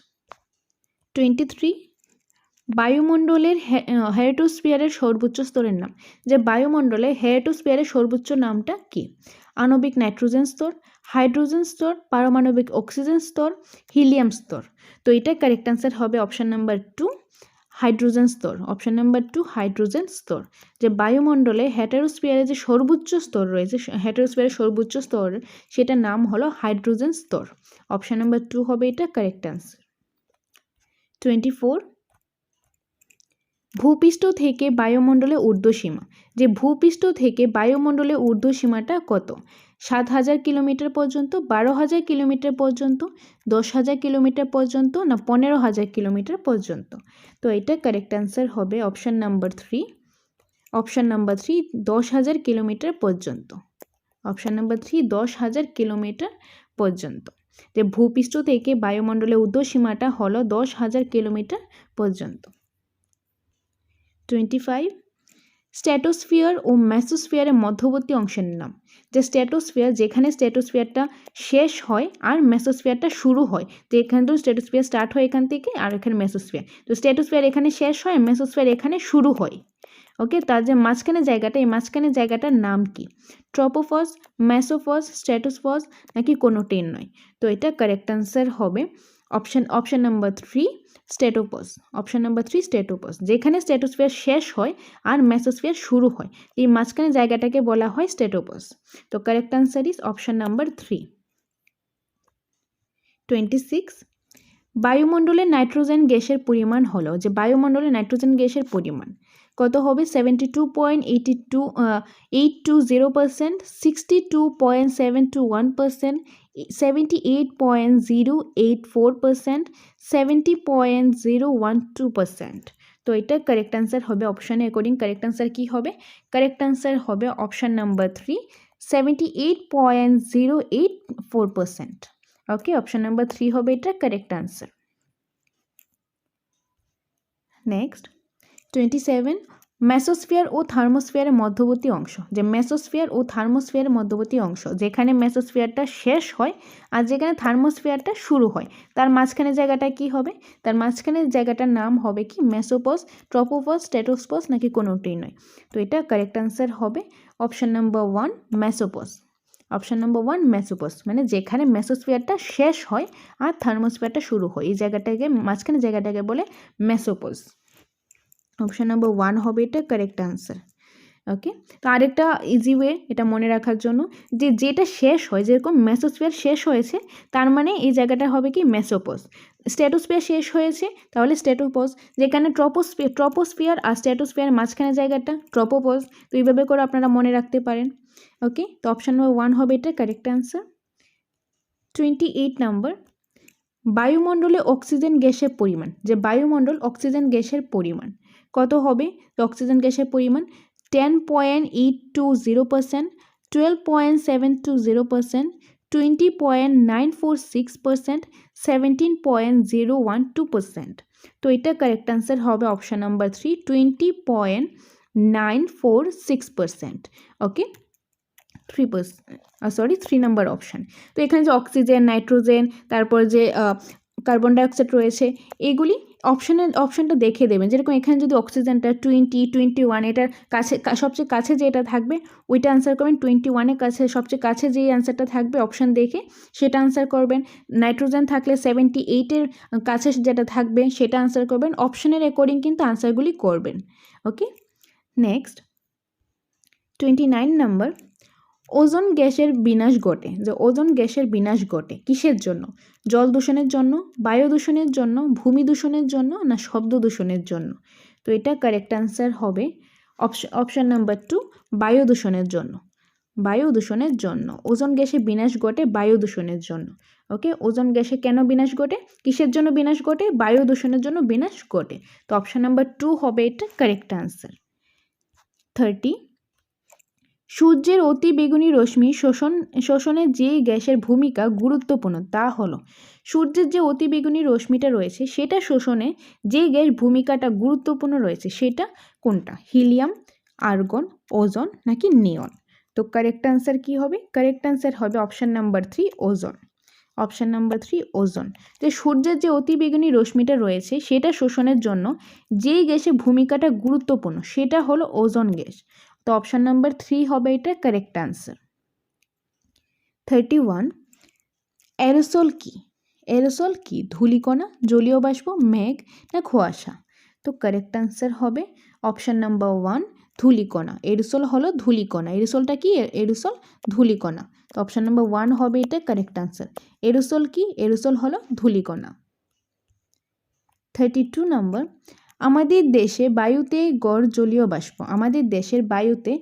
23, বায়ুমণ্ডলের হেরিটোস্ফিয়ারের সর্বোচ্চ স্তরের নাম। যে বায়ুমণ্ডলে হেরিটোস্ফিয়ারের সর্বোচ্চ নামটা কি? আণবিক নাইট্রোজেন স্তর, হাইড্রোজেন স্তর, পারমাণবিক অক্সিজেন স্তর, হিলিয়াম স্তর। তো এটা কারেক্ট আনসার হবে অপশান নাম্বার 2, হাইড্রোজেন স্তর। অপশান নাম্বার 2 হাইড্রোজেন স্তর। যে বায়ুমণ্ডলে হেটেরোস্ফিয়ারের যে সর্বোচ্চ স্তর রয়েছে, হেটেরোস্ফিয়ারের সর্বোচ্চ স্তর, সেটার নাম হলো হাইড্রোজেন স্তর। অপশান নাম্বার 2 হবে এটা কারেক্ট আনসার। 24, ভূপৃষ্ঠ থেকে বায়ুমণ্ডলে ঊর্ধ্বসীমা। যে ভূপৃষ্ঠ থেকে বায়ুমণ্ডলে ঊর্ধ্বসীমাটা কত? 7,000 কিলোমিটার পর্যন্ত, 12,000 কিলোমিটার পর্যন্ত, 10,000 কিলোমিটার পর্যন্ত, না 15,000 কিলোমিটার পর্যন্ত। তো এটা কারেক্ট অ্যান্সার হবে option number 3, option number 3 10,000 kilometre পর্যন্ত। অপশান নাম্বার 3 10,000 কিলোমিটার পর্যন্ত। যে ভূপৃষ্ঠ থেকে বায়ুমণ্ডলের ঊর্ধ্বসীমাটা হলো 10,000 কিলোমিটার পর্যন্ত। 25, স্ট্র্যাটোস্ফিয়ার ও মেসোস্ফিয়ারের মধ্যবর্তী অংশের নাম। যে স্ট্র্যাটোস্ফিয়ার, যেখানে স্ট্র্যাটোস্ফিয়ারটা শেষ হয় আর মেসোস্ফিয়ারটা শুরু হয়, তো এখানে তো স্ট্র্যাটোস্ফিয়ার স্টার্ট হয় এখান থেকে, আর এখানে মেসোস্ফিয়ার। তো স্ট্র্যাটোস্ফিয়ার এখানে শেষ হয়, মেসোস্ফিয়ার এখানে শুরু হয়। ওকে, তার যে মাঝখানে জায়গাটা, এই মাঝখানে জায়গাটার নাম কি? ট্রপোফজ, মেসোফজ, স্ট্র্যাটোফজ নাকি কোনোটির নয়? তো এটা কারেক্ট আনসার হবে option number 3 stratopause. Option number 3 stratopause. যেখানে স্ট্র্যাটোস্ফিয়ার শেষ হয় আর মেসোস্ফিয়ার শুরু হয়, এই মাঝখানে জায়গাটাকে বলা হয় স্ট্র্যাটোপজ। তো correct answer is option number 3। 26, বায়ুমণ্ডলে নাইট্রোজেন গ্যাসের পরিমাণ হলো, যে বায়ুমণ্ডলে নাইট্রোজেন গ্যাসের পরিমাণ কত হবে? 72.8280%, 62.721%, 78.084%, 70.012%। তো তো এটা কারেক্ট আনসার হবে অপশানে অ্যাকর্ডিং কারেক্ট আনসার কী হবে? কারেক্ট আনসার হবে অপশান নাম্বার 3, 78.084%। ওকে, অপশান নাম্বার 3 হবে এটা কারেক্ট আনসার। নেক্সট 27, মেসোস্ফিয়ার ও থার্মোস্ফিয়ারের মধ্যবর্তী অংশ। যে মেসোস্ফিয়ার ও থার্মোস্ফিয়ারের মধ্যবর্তী অংশ, যেখানে মেসোস্ফিয়ারটা শেষ হয় আর যেখানে থার্মোস্ফিয়ারটা শুরু হয়, তার মাঝখানে জায়গাটা কি হবে? তার মাঝখানের জায়গাটার নাম হবে কি? মেসোপজ, ট্রপোপজ, স্ট্র্যাটোপজ, নাকি কোনোটাই নয়? তো এটা কারেক্ট আনসার হবে option number 1, mesopause. Option number 1 mesopause, মানে যেখানে মেসোস্ফিয়ারটা শেষ হয় আর থার্মোস্ফিয়ারটা শুরু হয়, এই জায়গাটাকে মাঝখানে জায়গাটাকে বলে মেসোপজ। অপশান নাম্বার 1 হবে এটা কারেক্ট আনসার। ওকে, তো আরেকটা ইজি ওয়ে এটা মনে রাখার জন্য, যে যেটা শেষ হয়, যেরকম মেসোস্ফিয়ার শেষ হয়েছে তার মানে এই জায়গাটা হবে কি? মেসোপজ। স্ট্র্যাটোস্ফিয়ার শেষ হয়েছে তাহলে স্ট্র্যাটোপজ, যেখানে ট্রপোস্ফিয়ার আর স্ট্র্যাটোস্ফিয়ার মাঝখানে জায়গাটা ট্রপোপজ। তো এইভাবে করে আপনারা মনে রাখতে পারেন। ওকে, তো অপশান নাম্বার 1 হবে এটা কারেক্ট আনসার। 28 নাম্বার, বায়ুমণ্ডলে অক্সিজেন গ্যাসের পরিমাণ। যে বায়ুমণ্ডল অক্সিজেন গ্যাসের পরিমাণ কত হবে? তো অক্সিজেন গ্যাসের পরিমাণ 10.820%, 12.720%, 20.946%, 17.012%। তো এটা কারেক্ট আনসার হবে অপশান নাম্বার 3, 20.946%। ওকে, 3 নাম্বার অপশান। তো এখানে যে অক্সিজেন, নাইট্রোজেন, তারপর যে কার্বন ডাইঅক্সাইড রয়েছে, এগুলি অপশানটা দেখে দেবেন। যেরকম এখানে যদি অক্সিজেনটা 20, 21 এটার কাছে, সবচেয়ে কাছে যেটা থাকবে ওইটা আনসার করবেন। 21-এর কাছে সবচেয়ে কাছে যেই অ্যান্সারটা থাকবে অপশান দেখে সেটা আনসার করবেন। নাইট্রোজেন থাকলে 78-এর কাছে যেটা থাকবে সেটা আনসার করবেন। অপশানের অ্যাকর্ডিং কিন্তু আনসারগুলি করবেন। ওকে, নেক্সট 29 নাম্বার, ওজোন গ্যাসের বিনাশ ঘটে। যে ওজোন গ্যাসের বিনাশ ঘটে কিসের জন্য? জল দূষণের জন্য, বায়ু দূষণের জন্য, ভূমি দূষণের জন্য, না শব্দ দূষণের জন্য? তো এটা কারেক্ট আনসার হবে অপশান নাম্বার 2, বায়ু দূষণের জন্য। বায়ু দূষণের জন্য ওজোন গ্যাসের বিনাশ ঘটে, বায়ু দূষণের জন্য। ওকে, ওজোন গ্যাসে কেন বিনাশ ঘটে? কিসের জন্য বিনাশ ঘটে? বায়ু দূষণের জন্য বিনাশ ঘটে। তো অপশান নাম্বার 2 হবে এটা কারেক্ট আনসার। 30, সূর্যের অতি বেগুনি রশ্মি শোষণে যে গ্যাসের ভূমিকা গুরুত্বপূর্ণ তা হলো। সূর্যের যে অতি বেগুনি রশ্মিটা রয়েছে সেটা শোষণে যে গ্যাস ভূমিকাটা গুরুত্বপূর্ণ রয়েছে সেটা কোনটা? হিলিয়াম, আর্গন, ওজোন, নাকি নিয়ন? তো কারেক্ট আনসার কি হবে? কারেক্ট আনসার হবে option number 3, ozone. Option number 3, ozone. যে সূর্যের যে অতি বেগুনি রশ্মিটা রয়েছে সেটা শোষণের জন্য যেই গ্যাসের ভূমিকাটা গুরুত্বপূর্ণ সেটা হলো ওজোন গ্যাস। তো অপশান নাম্বার 3 হবে এটা কারেক্ট আনসার। 31, অ্যারোসল কি? অ্যারোসল কি? ধূলিকণা, জলীয় বাষ্প, মেঘ, না কুয়াশা? তো কারেক্ট আনসার হবে অপশান নাম্বার 1, ধূলিকণা। এরোসল হলো ধূলিকণা। এরোসলটা কি? এরোসল ধূলিকণা। তো অপশান নাম্বার 1 হবে এটা কারেক্ট আনসার। এরোসল কি? এরোসল হলো ধূলিকণা। 32 নাম্বার, আমাদের দেশে বায়ুতে গড় জলীয় বাষ্প। আমাদের দেশের বায়ুতে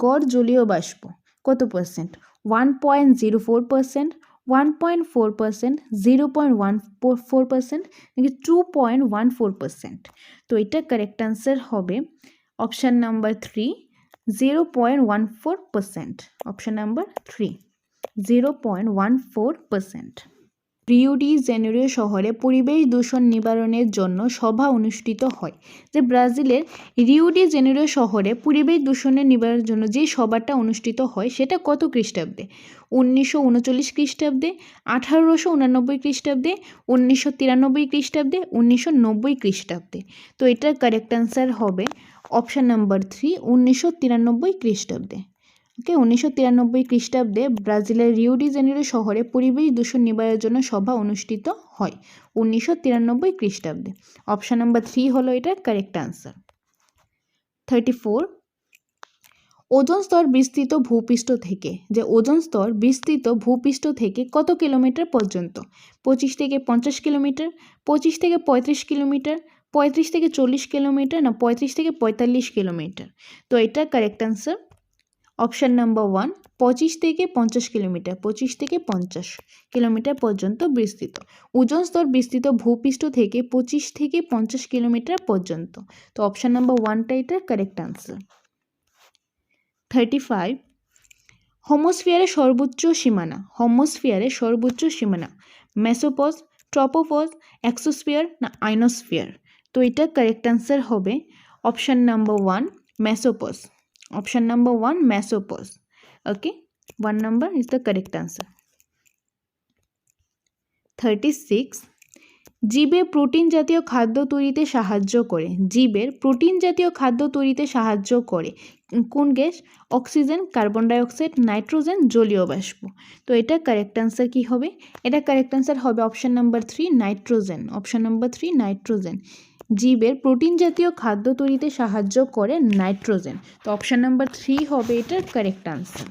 গড় জলীয় বাষ্প কত পার্সেন্ট? 1.04%, 1.4%, 0.14%, নাকি 2.14%? তো এটা কারেক্ট আনসার হবে option number 3, 0.14%। Option number 3, 0.14%। Rio de Janeiro শহরে পরিবেশ দূষণ নিবারণের জন্য সভা অনুষ্ঠিত হয়। যে ব্রাজিলের রিও ডি জেনেরিও শহরে পরিবেশ দূষণের নিবারণের জন্য যে সভাটা অনুষ্ঠিত হয় সেটা কত খ্রিস্টাব্দে? 1939 খ্রিস্টাব্দে, 1889 খ্রিস্টাব্দে, 1993 খ্রিস্টাব্দে, 1990 খ্রিস্টাব্দে? তো এটার কারেক্ট আনসার হবে অপশান নাম্বার 3, 1993 খ্রিস্টাব্দে। ওকে, 1993 খ্রিস্টাব্দে ব্রাজিলের রিও ডি জেনেরিও শহরে পরিবেশ দূষণ নিবারণের জন্য সভা অনুষ্ঠিত হয় 1993 খ্রিস্টাব্দে। অপশান নাম্বার 3 হলো এটা কারেক্ট আনসার। 34, ওজোন স্তর বিস্তৃত ভূপৃষ্ঠ থেকে। যে ওজোন স্তর বিস্তৃত ভূপৃষ্ঠ থেকে কত কিলোমিটার পর্যন্ত? 25 থেকে 50 কিলোমিটার, 25 থেকে 35 কিলোমিটার, 35 থেকে 40 কিলোমিটার, না 35 থেকে 45 কিলোমিটার? তো এটা কারেক্ট আনসার অপশান নাম্বার 1 25 থেকে 50 কিলোমিটার, 25 থেকে 50 কিলোমিটার পর্যন্ত বিস্তৃত। ওজোন স্তর বিস্তৃত ভূপৃষ্ঠ থেকে 25 থেকে 50 কিলোমিটার পর্যন্ত। তো অপশান নাম্বার 1টা এটার কারেক্ট আনসার। 35 হোমোস্ফিয়ারের সর্বোচ্চ সীমানা, হোমোস্ফিয়ারের সর্বোচ্চ সীমানা মেসোপজ, ট্রপোপজ, এক্সোস্ফিয়ার না আইনোস্ফিয়ার। তো এটা কারেক্ট আনসার হবে option number 1 mesopause. Option number 1 mesopause. Okay, 1 number is the correct answer. 36 জীবের প্রোটিন জাতীয় খাদ্য তৈরিতে সাহায্য করে, জীবের প্রোটিন জাতীয় খাদ্য তৈরিতে সাহায্য করে কোন gas? Oxygen, carbon dioxide, nitrogen, জলীয় বাষ্প। তো এটা কারেক্ট আনসার কি হবে? এটা কারেক্ট আনসার হবে option number 3 nitrogen. Option number 3 nitrogen. জীবের প্রোটিন জাতীয় খাদ্য তৈরিতে সাহায্য করে নাইট্রোজেন। তো অপশান নাম্বার 3 হবে এটার কারেক্ট আনসার।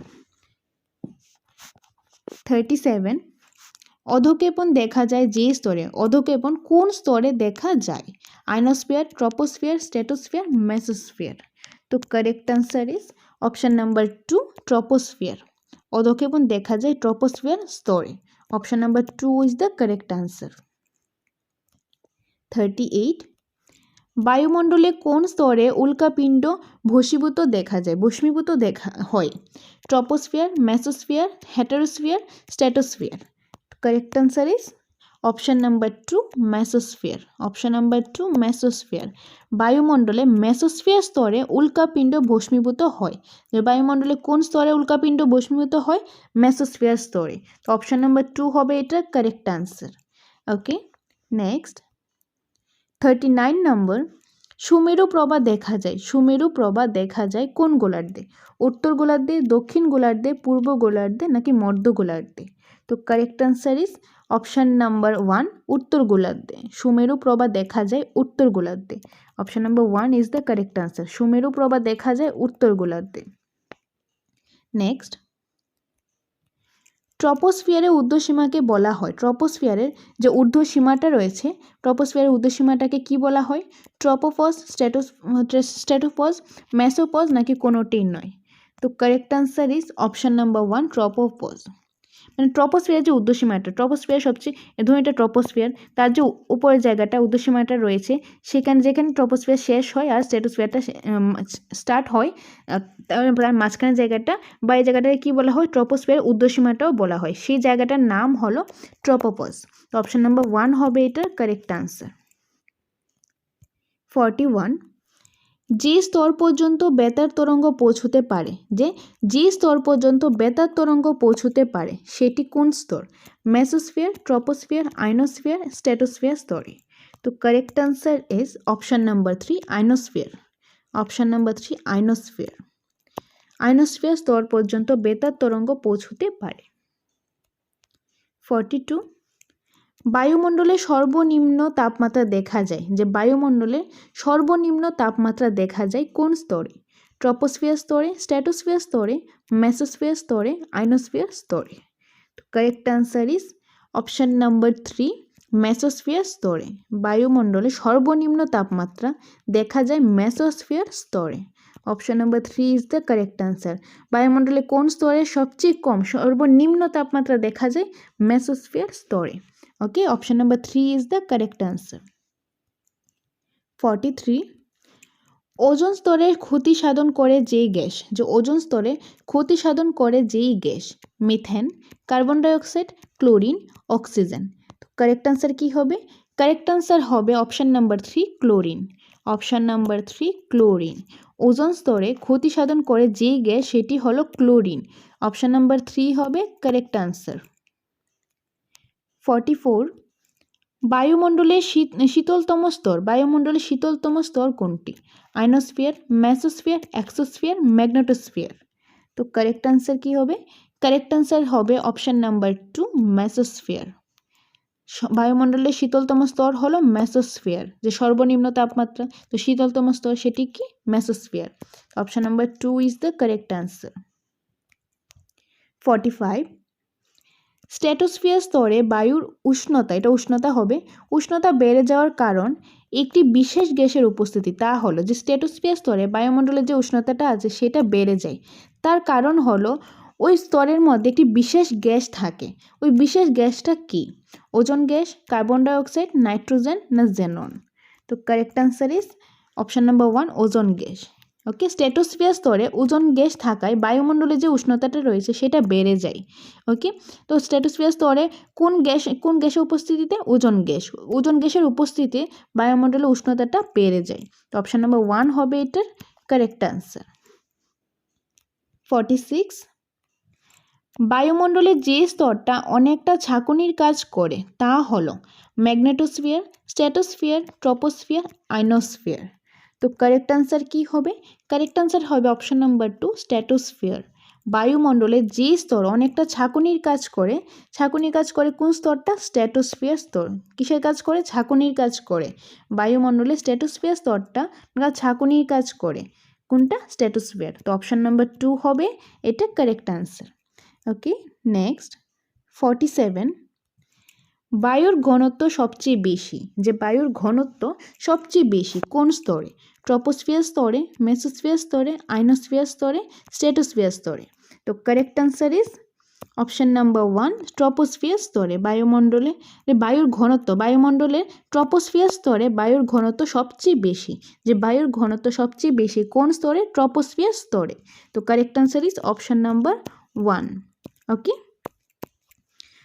37 অধঃক্ষেপণ দেখা যায় যে স্তরে, অধঃক্ষেপণ কোন স্তরে দেখা যায়? Ionosphere, troposphere, stratosphere, mesosphere. তো correct answer is option number 2 troposphere. অধঃক্ষেপণ দেখা যায় ট্রপোস্ফিয়ার স্তরে। Option number 2 is the correct answer. 38 বায়ুমণ্ডলে কোন স্তরে উল্কাপিণ্ড ভস্মীভূত দেখা যায়, ভস্মীভূত দেখা হয়? Troposphere, mesosphere, heterosphere, stratosphere. correct answer is option number 2 mesosphere. option number 2 mesosphere. বায়ুমণ্ডলে মেসোস্ফিয়ার স্তরে উল্কাপিণ্ড ভস্মীভূত হয়। বায়ুমণ্ডলে কোন স্তরে উল্কাপিণ্ড ভস্মীভূত হয়? মেসোস্ফিয়ার স্তরে। তো অপশন নাম্বার 2 হবে এটা কারেক্ট আনসার। ওকে, নেক্সট 39 নম্বর সুমেরু প্রভা দেখা যায়, সুমেরু প্রভা দেখা যায় কোন গোলার্ধে? উত্তর গোলার্ধে, দক্ষিণ গোলার্ধে, পূর্ব গোলার্ধে নাকি মধ্য গোলার্ধে? তো correct answer is option number 1 উত্তর গোলার্ধে। সুমেরু প্রভা দেখা যায় উত্তর গোলার্ধে। অপশান number 1 is the correct answer. সুমেরু প্রভা দেখা যায় উত্তর গোলার্ধে। নেক্সট ট্রপোস্ফিয়ারের ঊর্ধ্বসীমাকে বলা হয়, ট্রপোস্ফিয়ারের যে ঊর্ধ্বসীমাটা রয়েছে, ট্রপোস্ফিয়ারের ঊর্ধ্বসীমাটাকে কি বলা হয়? ট্রপোপজ, স্ট্র্যাটোপজ, মেসোপজ নাকি কোনোটিই নয়? তো correct answer is option number 1 tropopause. মানে ট্রপোস্ফিয়ার যে ঊর্ধ্বসীমাটা, ট্রপোস্ফিয়ার সবচেয়ে ধরুন এটা ট্রপোস্ফিয়ার, তার যে উপরের জায়গাটা ঊর্ধ্বসীমাটা রয়েছে সেখানে যেখানে ট্রপোস্ফিয়ার শেষ হয় আর স্ট্র্যাটোস্ফিয়ারটা স্টার্ট হয়, তার মাঝখানের জায়গাটা বা এই জায়গাটাকে কী বলা হয়? ট্রপোস্ফিয়ার ঊর্ধ্বসীমাটাও বলা হয়। সেই জায়গাটার নাম হলো ট্রপোপজ। তো অপশান নাম্বার 1 হবে এটার কারেক্ট আনসার। 41 যে স্তর পর্যন্ত বেতার তরঙ্গ পৌঁছতে পারে, যে স্তর পর্যন্ত বেতার তরঙ্গ পৌঁছতে পারে সেটি কোন স্তর? মেসোস্ফিয়ার, ট্রপোস্ফিয়ার, আইনোস্ফিয়ার, স্ট্র্যাটোস্ফিয়ার স্তরে। তো correct answer is option number 3 ionosphere. Option number 3 ionosphere. Ionosphere স্তর পর্যন্ত বেতার তরঙ্গ পৌঁছতে পারে। 42 বায়ুমণ্ডলে সর্বনিম্ন তাপমাত্রা দেখা যায়, যে বায়ুমণ্ডলে সর্বনিম্ন তাপমাত্রা দেখা যায় কোন স্তরে? ট্রপোস্ফিয়ার স্তরে, স্ট্র্যাটোস্ফিয়ার স্তরে, মেসোস্ফিয়ার স্তরে, আইনোস্ফিয়ার স্তরে। Correct answer is option number 3 mesosphere স্তরে। বায়ুমণ্ডলে সর্বনিম্ন তাপমাত্রা দেখা যায় মেসোস্ফিয়ার স্তরে। Option number 3 is the correct answer. বায়ুমণ্ডলে কোন স্তরে সবচেয়ে কম সর্বনিম্ন তাপমাত্রা দেখা যায়? মেসোস্ফিয়ার স্তরে। Okay, option number 3 is the correct answer. 43 ozone স্তরে ক্ষতি সাধন করে যেই গ্যাস, যে ওজোন স্তরে ক্ষতি সাধন করে যেই gas, methane, carbon dioxide, chlorine, oxygen. Correct answer কি হবে? কারেক্ট আনসার হবে option number 3 chlorine. Option number 3 chlorine. Ozone স্তরে ক্ষতি সাধন করে যেই গ্যাস সেটি হলো ক্লোরিন। অপশান নাম্বার 3 হবে কারেক্ট আনসার। 44 বায়ুমণ্ডলের শীতলতম স্তর, বায়ুমণ্ডলের শীতলতম স্তর কোনটি? Ionosphere, mesosphere, exosphere, magnetosphere. তো কারেক্ট আনসার কি হবে? কারেক্ট আনসার হবে অপশান নাম্বার 2 মেসোস্ফিয়ার। বায়ুমণ্ডলের শীতলতম স্তর হলো মেসোস্ফিয়ার, যে সর্বনিম্ন তাপমাত্রা, তো শীতলতম স্তর সেটি কি? Mesosphere. Option number 2 is the correct answer. 45 stratosphere স্তরে বায়ুর উষ্ণতা, এটা উষ্ণতা হবে, উষ্ণতা বেড়ে যাওয়ার কারণ একটি বিশেষ গ্যাসের উপস্থিতি। তা হলো যে স্ট্র্যাটোস্ফিয়ার স্তরে বায়ুমণ্ডলের যে উষ্ণতাটা আছে সেটা বেড়ে যায়। তার কারণ হলো ওই স্তরের মধ্যে একটি বিশেষ গ্যাস থাকে। ওই বিশেষ গ্যাসটা কি? Ozone gas, carbon dioxide, nitrogen না জেনন? তো correct answer is option number 1, ozone gas. Okay, stratosphere স্তরে ওজোন গ্যাস থাকায় বায়ুমণ্ডলে যে উষ্ণতাটা রয়েছে সেটা বেড়ে যায়। ওকে, তো স্ট্র্যাটোস্ফিয়ার স্তরে কোন গ্যাসের উপস্থিতিতে? Ozone gas. ওজোন গ্যাসের উপস্থিতিতে বায়ুমণ্ডলের উষ্ণতাটা বেড়ে যায়। তো অপশন নাম্বার 1 হবে এটার কারেক্ট আনসার। 46, বায়ুমণ্ডলের যে স্তরটা অনেকটা ঝাঁকুনির কাজ করে তা হলো ম্যাগনেটোস্ফিয়ার, স্ট্র্যাটোস্ফিয়ার, ট্রপোস্ফিয়ার, আয়নোস্ফিয়ার। তো কারেক্ট আনসার কি হবে? কারেক্ট আনসার হবে অপশন নাম্বার 2, স্ট্র্যাটোস্ফিয়ার। বায়ুমণ্ডলের যে স্তর অনেকটা ঝাঁকুনির কাজ করে, ঝাঁকুনির কাজ করে কোন স্তরটা? স্ট্র্যাটোস্ফিয়ার স্তর। কিসের কাজ করে? ঝাঁকুনির কাজ করে। বায়ুমণ্ডলের স্ট্র্যাটোস্ফিয়ার স্তরটা ঝাঁকুনির কাজ করে। কোনটা? স্ট্র্যাটোস্ফিয়ার। তো অপশন নাম্বার 2 হবে এটা কারেক্ট আনসার। ওকে, নেক্সট 47, বায়ুর ঘনত্ব সবচেয়ে বেশি, যে বায়ুর ঘনত্ব সবচেয়ে বেশি কোন স্তরে? ট্রপোস্ফিয়ার স্তরে, মেসোস্ফিয়ার স্তরে, আয়নোস্ফিয়ার স্তরে, স্ট্র্যাটোস্ফিয়ার স্তরে? তো correct answer is option number 1, troposphere স্তরে বায়ুমণ্ডলে বায়ুর ঘনত্ব, বায়ুমণ্ডলের ট্রপোস্ফিয়ার স্তরে বায়ুর ঘনত্ব সবচেয়ে বেশি। যে বায়ুর ঘনত্ব সবচেয়ে বেশি কোন স্তরে? ট্রপোস্ফিয়ার স্তরে। তো correct answer is option number 1। ওকে,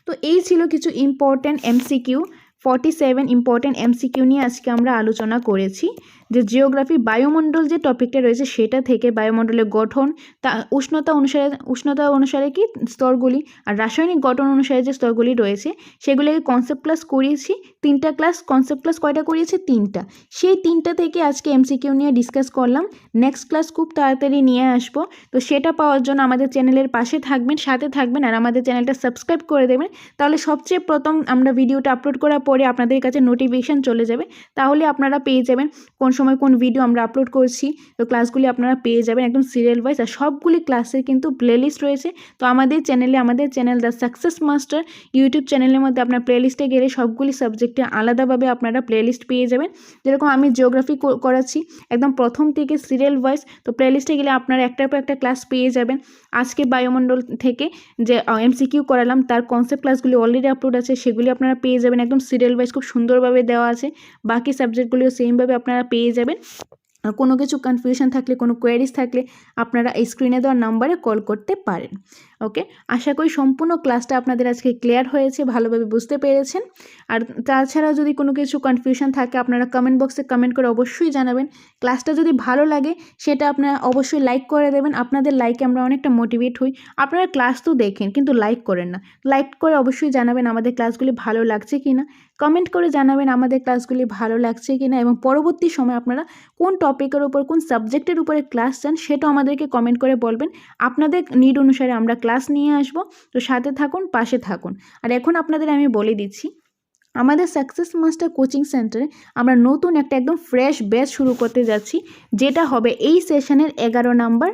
তো এই ছিল কিছু ইম্পর্ট্যান্ট এমসিকিউ। 47 ইম্পর্ট্যান্ট এমসিকিউ নিয়ে আজকে আমরা আলোচনা করেছি। যে জিওগ্রাফি বায়ুমণ্ডল যে টপিকটা রয়েছে সেটা থেকে বায়ুমণ্ডলের গঠন, তা উষ্ণতা অনুসারে কি স্তরগুলি, আর রাসায়নিক গঠন অনুসারে যে স্তরগুলি রয়েছে সেগুলিকে কনসেপ্ট ক্লাস করিয়েছি। 3টা ক্লাস, কনসেপ্ট ক্লাস কয়টা করিয়েছি? 3টা। সেই 3টা থেকে আজকে এমসিকিউ নিয়ে ডিসকাস করলাম। নেক্সট ক্লাস খুব তাড়াতাড়ি নিয়ে আসবো। তো সেটা পাওয়ার জন্য আমাদের চ্যানেলের পাশে থাকবেন, সাথে থাকবেন, আর আমাদের চ্যানেলটা সাবস্ক্রাইব করে দেবেন। তাহলে সবচেয়ে প্রথম আমরা ভিডিওটা আপলোড করার পরে আপনাদের কাছে নোটিফিকেশান চলে যাবে। তাহলে আপনারা পেয়ে যাবেন কোন সময় কোন ভিডিও আমরা আপলোড করছি। তো ক্লাসগুলি আপনারা পেয়ে যাবেন একদম সিরিয়াল ওয়াইজ। আর সবগুলি ক্লাসের কিন্তু প্লেলিস্ট রয়েছে। তো আমাদের channel the success master YouTube চ্যানেলের মধ্যে আপনার প্লেলিস্টে গেলে সবগুলি সাবজেক্টে আলাদাভাবে আপনারা প্লেলিস্ট পেয়ে যাবেন। যেরকম আমি জিওগ্রাফি করাচ্ছি একদম প্রথম থেকে সিরিয়াল ওয়াইজ। তো প্লেলিস্টে গেলে আপনারা একটার পর একটা ক্লাস পেয়ে যাবেন। আজকে বায়ুমণ্ডল থেকে যে এমসিকিউ করালাম তার কনসেপ্ট ক্লাসগুলি অলরেডি আপলোড আছে, সেগুলি আপনারা পেয়ে যাবেন একদম সিরিয়াল ওয়াইজ, খুব সুন্দরভাবে দেওয়া আছে। বাকি সাবজেক্টগুলিও সেমভাবে আপনারা পেয়ে যাবেন। কোনো কিছু কনফিউশন থাকলে, কোনো কোয়ারিজ থাকলে আপনারা এই স্ক্রিনে দেওয়া নাম্বারে কল করতে পারেন। ওকে, আশা করি সম্পূর্ণ ক্লাসটা আপনাদের আজকে ক্লিয়ার হয়েছে, ভালোভাবে বুঝতে পেরেছেন। আর তাছাড়াও যদি কোনো কিছু কনফিউশন থাকে আপনারা কমেন্ট বক্সে কমেন্ট করে অবশ্যই জানাবেন। ক্লাসটা যদি ভালো লাগে সেটা আপনারা অবশ্যই লাইক করে দেবেন। আপনাদের লাইকে আমরা অনেকটা মোটিভেট হই। আপনারা ক্লাস তো দেখেন কিন্তু লাইক করেন না। লাইক করে অবশ্যই জানাবেন আমাদের ক্লাসগুলি ভালো লাগছে কি না। কমেন্ট করে জানাবেন আমাদের ক্লাসগুলি ভালো লাগছে কি না, এবং পরবর্তী সময় আপনারা কোন টপিকের উপর, কোন সাবজেক্টের উপরে ক্লাস চান সেটাও আমাদেরকে কমেন্ট করে বলবেন। আপনাদের নিড অনুসারে আমরা ক্লাস নিয়ে আসব। তো সাথে থাকুন, পাশে থাকুন। আর এখন আপনাদের আমি বলে দিচ্ছি, আমাদের সাকসেস মাস্টার কোচিং সেন্টারে আমরা নতুন একটা একদম ফ্রেশ ব্যাচ শুরু করতে যাচ্ছি, যেটা হবে এই সেশনের 11 নাম্বার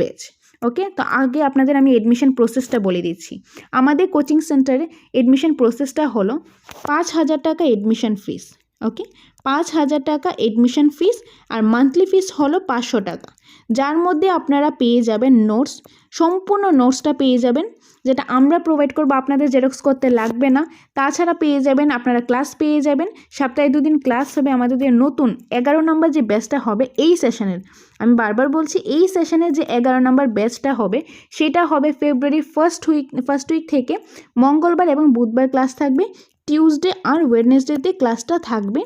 ব্যাচ। ওকে, তো আগে আপনাদের আমি এডমিশন প্রসেসটা বলে দিচ্ছি। আমাদের কোচিং সেন্টারে এডমিশন প্রসেসটা হলো 5,000 টাকা এডমিশন ফিস। ওকে, 5,000 টাকা এডমিশন ফিস, আর মান্থলি ফিস হলো 500 টাকা, যার মধ্যে আপনারা পেয়ে যাবেন নোটস, সম্পূর্ণ নোটসটা পেয়ে যাবেন, যেটা আমরা প্রোভাইড করবো, আপনাদের জেরক্স করতে লাগবে না। তাছাড়া পেয়ে যাবেন আপনারা ক্লাস পেয়ে যাবেন, সপ্তাহে 2 দিন ক্লাস হবে। আমাদের নতুন 11 নম্বর যে ব্যাচটা হবে এই সেশনের, আমি বারবার বলছি এই সেশনের যে 11 নম্বর ব্যাচটা হবে সেটা হবে ফেব্রুয়ারি ফার্স্ট উইক থেকে। মঙ্গলবার এবং বুধবার ক্লাস থাকবে, টিউসডে আর ওয়েডনেসডেতে ক্লাসটা থাকবে।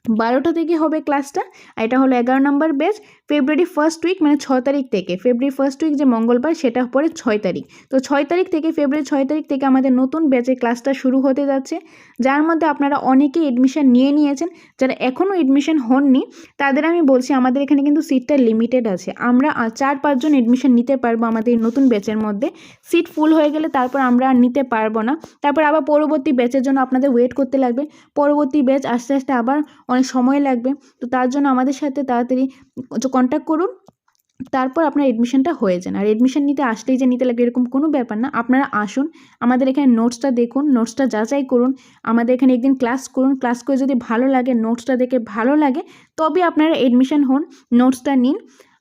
12টা থেকে হবে ক্লাসটা। এটা হলো 11 নম্বর ব্যাচ। ফেব্রুয়ারি ফার্স্ট উইক মানে 6 তারিখ থেকে, ফেব্রুয়ারি ফার্স্ট উইক যে মঙ্গলবার সেটা পরে 6 তারিখ। তো 6 তারিখ থেকে, ফেব্রুয়ারি 6 তারিখ থেকে আমাদের নতুন ব্যাচে ক্লাসটা শুরু হতে যাচ্ছে, যার মধ্যে আপনারা অনেকেই এডমিশন নিয়ে নিয়েছেন। যারা এখনও এডমিশন হননি তাদের আমি বলছি আমাদের এখানে কিন্তু সিটটা লিমিটেড আছে। আমরা 4-5 জন এডমিশন নিতে পারবো আমাদের নতুন ব্যাচের মধ্যে। সিট ফুল হয়ে গেলে তারপর আমরা আর নিতে পারবো না, তারপর আবার পরবর্তী ব্যাচের জন্য আপনাদের ওয়েট করতে লাগবে। পরবর্তী ব্যাচ আস্তে আস্তে আবার অনেক সময় লাগবে। তো তার জন্য আমাদের সাথে তাড়াতাড়ি কন্ট্যাক্ট করুন। তারপর আপনার এডমিশনটা হয়ে যান। আর এডমিশন নিতে আসলেই যে নিতে লাগবে এরকম কোনো ব্যাপার না। আপনারা আসুন, আমাদের এখানে নোটসটা দেখুন, নোটসটা যাচাই করুন, আমাদের এখানে একদিন ক্লাস করুন, ক্লাস করে যদি ভালো লাগে, নোটসটা দেখে ভালো লাগে, তবে আপনারা এডমিশন হন, নোটসটা নিন।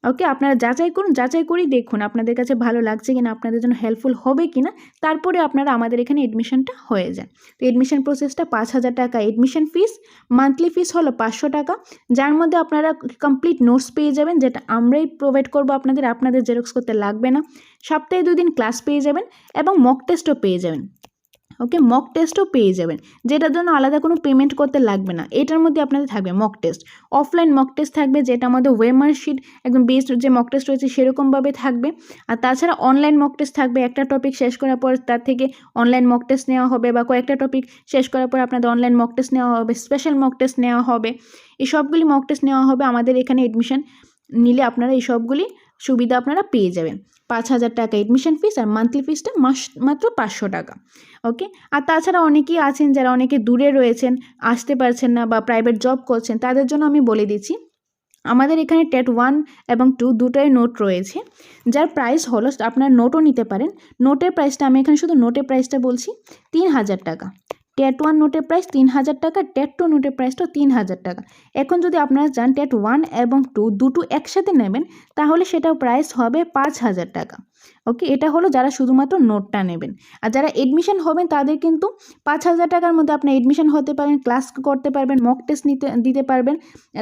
ওকে, আপনারা যাচাই করুন, যাচাই করেই দেখুন আপনাদের কাছে ভালো লাগছে কিনা, আপনাদের জন্য হেল্পফুল হবে কিনা, তারপরে আপনারা আমাদের এখানে এডমিশনটা হয়ে যান। তো এডমিশন প্রসেসটা 5,000 টাকা এডমিশন ফিস, মান্থলি ফিস হলো 500 টাকা, যার মধ্যে আপনারা কমপ্লিট নোটস পেয়ে যাবেন, যেটা আমরাই প্রোভাইড করবো আপনাদের জেরক্স করতে লাগবে না। সপ্তাহে 2 দিন ক্লাস পেয়ে যাবেন এবং মক টেস্টও পেয়ে যাবেন। ওকে, মক টেস্টও পেয়ে যাবেন, যেটার জন্য আলাদা কোনো পেমেন্ট করতে লাগবে না। এটার মধ্যে আপনাদের থাকবে mock test, offline mock test থাকবে, যেটা আমাদের ওয়েমার শিট একদম বেস্ট যে মক টেস্ট রয়েছে সেরকমভাবে থাকবে। আর তাছাড়া অনলাইন মক টেস্ট থাকবে, একটা টপিক শেষ করার পর তার থেকে অনলাইন মক টেস্ট নেওয়া হবে, বা কয়েকটা টপিক শেষ করার পর আপনাদের অনলাইন মক টেস্ট নেওয়া হবে, স্পেশাল মক টেস্ট নেওয়া হবে। এই সবগুলি মক টেস্ট নেওয়া হবে। আমাদের এখানে এডমিশন নিলে আপনারা এই সবগুলি সুবিধা আপনারা পেয়ে যাবেন। 5,000 টাকা এডমিশন ফিস, আর মান্থলি ফিসটা মাত্র 500 টাকা। ওকে, আর তাছাড়া অনেকেই আছেন যারা অনেকে দূরে রয়েছেন, আসতে পারছেন না, বা প্রাইভেট জব করছেন, তাদের জন্য আমি বলে দিচ্ছি, আমাদের এখানে টেট 1 এবং 2 দুটোই নোট রয়েছে, যার প্রাইস হলো, আপনার নোটও নিতে পারেন। নোটের প্রাইসটা আমি এখানে শুধু নোটের প্রাইসটা বলছি, 3,000 টাকা। টেট 1 নোটের প্রাইস 3,000 টাকা, টেট 2 নোটের প্রাইসটাও 3,000 টাকা। এখন যদি আপনারা চান টেট 1 এবং 2 দুটো একসাথে নেবেন, তাহলে সেটাও প্রাইস হবে 5,000 টাকা। ওকে, এটা হলো যারা শুধুমাত্র নোটটা নেবেন। আর যারা এডমিশন হবেন তাদের কিন্তু 5,000 টাকার মধ্যে আপনি এডমিশন হতে পারেন, ক্লাস করতে পারবেন, মক টেস্ট দিতে পারবেন,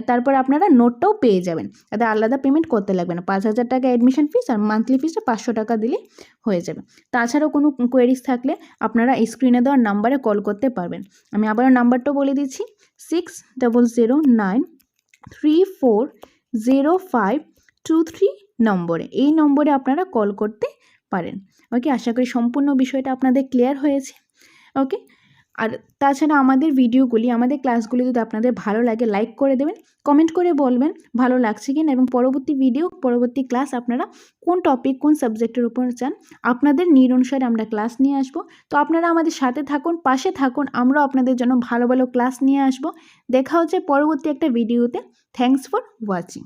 তারপর আপনারা নোটটাও পেয়ে যাবেন। তাদের আলাদা পেমেন্ট করতে লাগবে না। 5,000 টাকা এডমিশন ফিস, আর মান্থলি ফিসটা 500 টাকা দিলে হয়ে যাবে। তাছাড়াও কোনো কোয়েরিজ থাকলে আপনারা স্ক্রিনে দেওয়ার নাম্বারে কল করতে পারবেন। আমি আবারও নাম্বারটাও বলে দিচ্ছি, 6009340523 নম্বরে। এই নম্বরে আপনারা কল করতে পারেন। ওকে, আশা করি সম্পূর্ণ বিষয়টা আপনাদের ক্লিয়ার হয়েছে। ওকে, আর তাছাড়া আমাদের ভিডিওগুলি, আমাদের ক্লাসগুলি যদি আপনাদের ভালো লাগে, লাইক করে দেবেন, কমেন্ট করে বলবেন ভালো লাগছে কিনা, এবং পরবর্তী ভিডিও, পরবর্তী ক্লাস আপনারা কোন টপিক, কোন সাবজেক্টের উপর চান, আপনাদের নিড অনুসারে আমরা ক্লাস নিয়ে আসব। তো আপনারা আমাদের সাথে থাকুন, পাশে থাকুন, আমরাও আপনাদের জন্য ভালো ভালো ক্লাস নিয়ে আসব। দেখা হচ্ছে পরবর্তী একটা ভিডিওতে। Thanks for watching.